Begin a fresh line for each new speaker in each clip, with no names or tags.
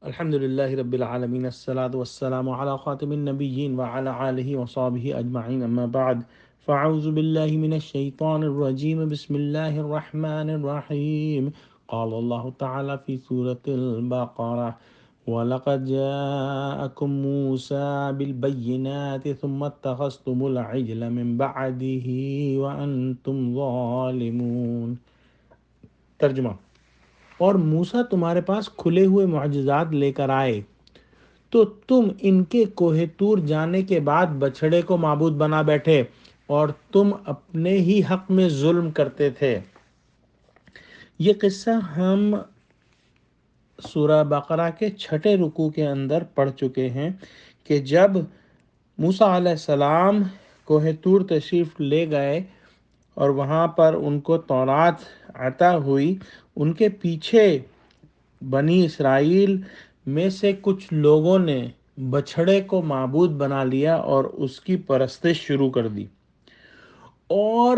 الحمد للہ رب العالمین، الصلاۃ والسلام علی خاتم النبیین وعلی آلہ وصحبہ اجمعین، اما بعد فاعوذ باللہ من الشیطان الرجیم، بسم اللہ الرحمن الرحیم۔ قال اللہ تعالی فی سورۃ البقرہ: وَلَقَدْ جَاءَكُم مُوسَىٰ بِالْبَيِّنَاتِ ثُمَّ اتَّخَذْتُمُ الْعِجْلَ مِن بَعْدِهِ وَأَنْتُمْ ظَالِمُونَ۔ ترجمہ: اور موسیٰ تمہارے پاس کھلے ہوئے معجزات لے کر آئے تو تم ان کے کوہ طور جانے کے بعد بچھڑے کو معبود بنا بیٹھے اور تم اپنے ہی حق میں ظلم کرتے تھے۔ یہ قصہ ہم سورہ بقرہ کے 6 رکوع کے اندر پڑھ چکے ہیں کہ جب موسیٰ علیہ السلام کوہ طور تشریف لے گئے اور وہاں پر ان کو تورات عطا ہوئی، ان کے پیچھے بنی اسرائیل میں سے کچھ لوگوں نے بچھڑے کو معبود بنا لیا اور اس کی پرستش شروع کر دی اور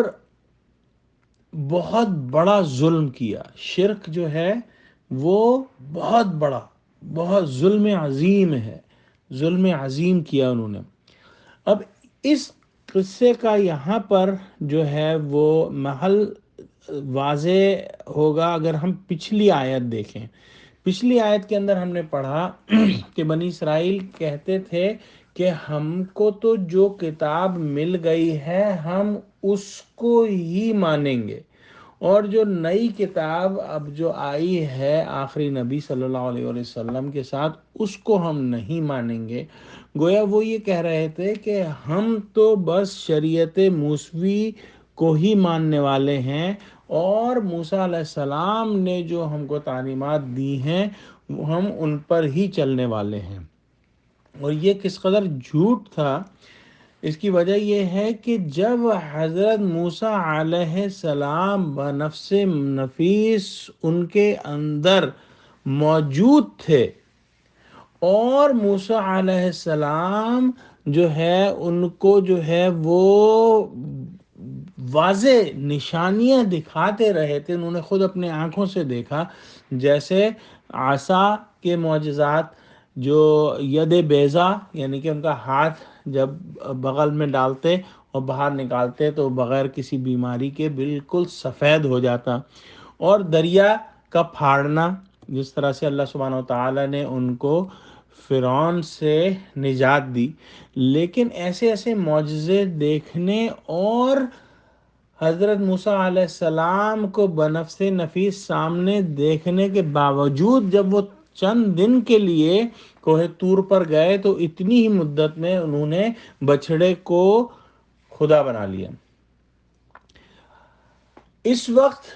بہت بڑا ظلم کیا۔ شرک جو ہے وہ بہت بڑا، بہت ظلم عظیم ہے، ظلم عظیم کیا انہوں نے۔ اب اس قصے کا یہاں پر جو ہے وہ محل واضح ہوگا اگر ہم پچھلی آیت دیکھیں۔ پچھلی آیت کے اندر ہم نے پڑھا کہ بنی اسرائیل کہتے تھے کہ ہم کو تو جو کتاب مل گئی ہے ہم اس کو ہی مانیں گے، اور جو نئی کتاب اب جو آئی ہے آخری نبی صلی اللہ علیہ وسلم کے ساتھ، اس کو ہم نہیں مانیں گے۔ گویا وہ یہ کہہ رہے تھے کہ ہم تو بس شریعت موسوی کو ہی ماننے والے ہیں، اور موسیٰ علیہ السلام نے جو ہم کو تعلیمات دی ہیں ہم ان پر ہی چلنے والے ہیں۔ اور یہ کس قدر جھوٹ تھا، اس کی وجہ یہ ہے کہ جب حضرت موسیٰ علیہ السلام بنفس نفیس ان کے اندر موجود تھے اور موسیٰ علیہ السلام جو ہے ان کو جو ہے وہ واضح نشانیاں دکھاتے رہے تھے، انہوں نے خود اپنے آنکھوں سے دیکھا، جیسے عصا کے معجزات، جو ید بیضا یعنی کہ ان کا ہاتھ جب بغل میں ڈالتے اور باہر نکالتے تو بغیر کسی بیماری کے بالکل سفید ہو جاتا، اور دریا کا پھاڑنا، جس طرح سے اللہ سبحانہ و تعالیٰ نے ان کو فرعون سے نجات دی۔ لیکن ایسے ایسے معجزے دیکھنے اور حضرت موسیٰ علیہ السلام کو بنفس نفیس سامنے دیکھنے کے باوجود جب وہ چند دن کے لیے کوہ طور پر گئے تو اتنی ہی مدت میں انہوں نے بچھڑے کو خدا بنا لیا۔ اس وقت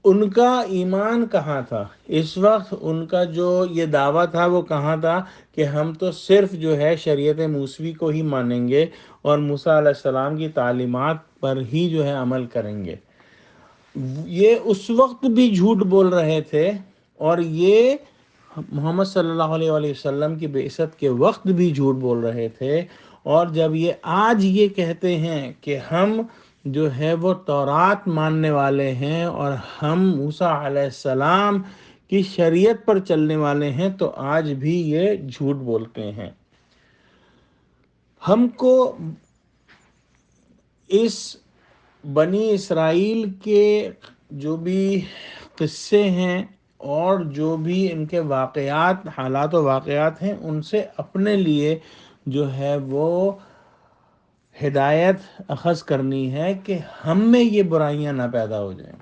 ان کا ایمان کہاں تھا؟ اس وقت ان کا جو یہ دعویٰ تھا وہ کہاں تھا کہ ہم تو صرف جو ہے شریعت موسوی کو ہی مانیں گے اور موسیٰ علیہ السلام کی تعلیمات پر ہی جو ہے عمل کریں گے۔ یہ اس وقت بھی جھوٹ بول رہے تھے، اور یہ محمد صلی اللہ علیہ وآلہ وسلم کی بعثت کے وقت بھی جھوٹ بول رہے تھے، اور جب یہ آج یہ کہتے ہیں کہ ہم جو ہے وہ تورات ماننے والے ہیں اور ہم موسیٰ علیہ السلام کی شریعت پر چلنے والے ہیں، تو آج بھی یہ جھوٹ بولتے ہیں۔ ہم کو اس بنی اسرائیل کے جو بھی قصے ہیں اور جو بھی ان کے واقعات، حالات و واقعات ہیں، ان سے اپنے لیے جو ہے وہ ہدایت اخذ کرنی ہے کہ ہم میں یہ برائیاں نہ پیدا ہو جائیں۔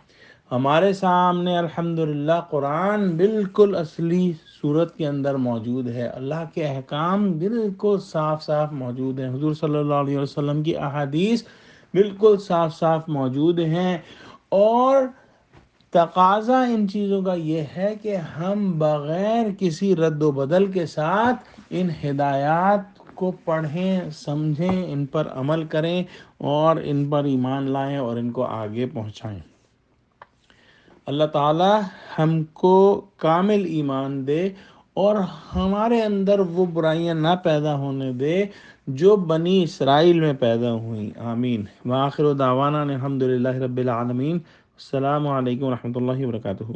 ہمارے سامنے الحمدللہ قرآن بالکل اصلی صورت کے اندر موجود ہے، اللہ کے احکام بالکل صاف صاف موجود ہیں، حضور صلی اللہ علیہ وسلم کی احادیث بالکل صاف صاف موجود ہیں، اور تقاضا ان چیزوں کا یہ ہے کہ ہم بغیر کسی رد و بدل کے ساتھ ان ہدایات کو پڑھیں، سمجھیں، ان پر عمل کریں اور ان پر ایمان لائیں اور ان کو آگے پہنچائیں۔ اللہ تعالی ہم کو کامل ایمان دے اور ہمارے اندر وہ برائیاں نہ پیدا ہونے دے جو بنی اسرائیل میں پیدا ہوئیں۔ آمین۔ وآخر دعوانا الحمدللہ رب العالمین۔ السلام علیکم ورحمۃ اللہ وبرکاتہ۔